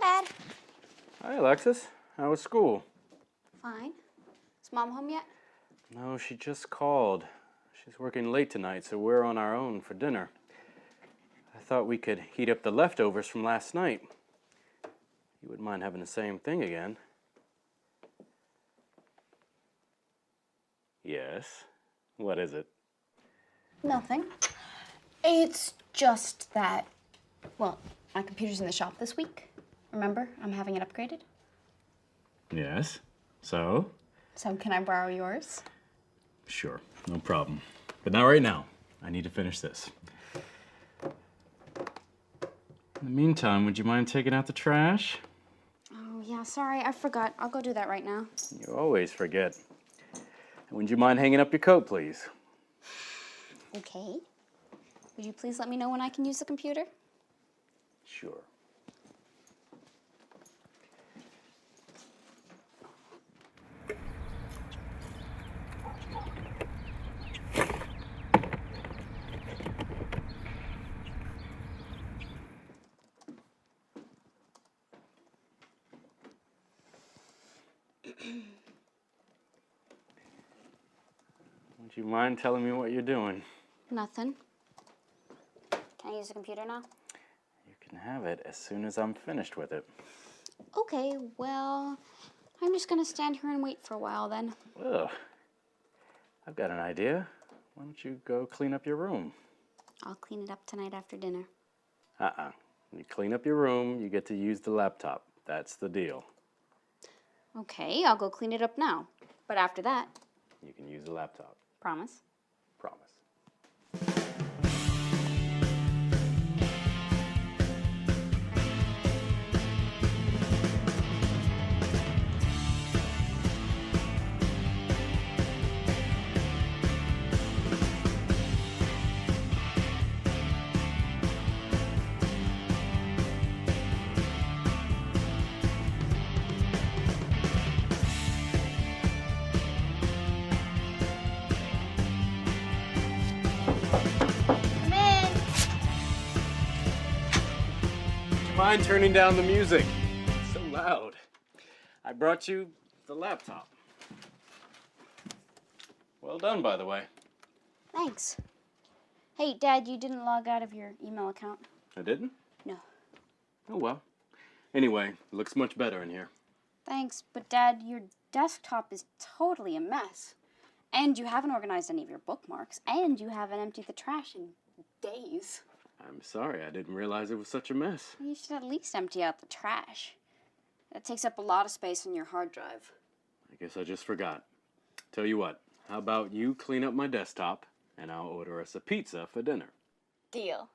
Hi, Dad. Hi, Alexis. How was school? Fine. Is Mom home yet? No, she just called. She's working late tonight, so we're on our own for dinner. I thought we could heat up the leftovers from last night. You wouldn't mind having the same thing again. Yes. What is it? Nothing. It's just that, well, my computer's in the shop this week. Remember, I'm having it upgraded. Yes. So? So can I borrow yours? Sure, no problem. But not right now. I need to finish this. In the meantime, would you mind taking out the trash? Oh, yeah, sorry, I forgot. I'll go do that right now. You always forget. And would you mind hanging up your coat, please? Okay. Would you please let me know when I can use the computer? Sure. Would you mind telling me what you're doing? Nothing. Can I use the computer now? You can have it as soon as I'm finished with it. Okay, well, I'm just gonna stand here and wait for a while then. Ugh. I've got an idea. Why don't you go clean up your room? I'll clean it up tonight after dinner. When you clean up your room, you get to use the laptop. That's the deal. Okay, I'll go clean it up now. But after that, You can use the laptop. promise? Promise. Come in! Would you mind turning down the music? It's so loud. I brought you the laptop. Well done, by the way. Thanks. Hey, Dad, you didn't log out of your email account? I didn't? No. Oh well. Anyway, it looks much better in here. Thanks, but Dad, your desktop is totally a mess. And you haven't organized any of your bookmarks, and you haven't emptied the trash in days. I'm sorry, I didn't realize it was such a mess. You should at least empty out the trash. That takes up a lot of space on your hard drive. I guess I just forgot. Tell you what, how about you clean up my desktop, and I'll order us a pizza for dinner. Deal.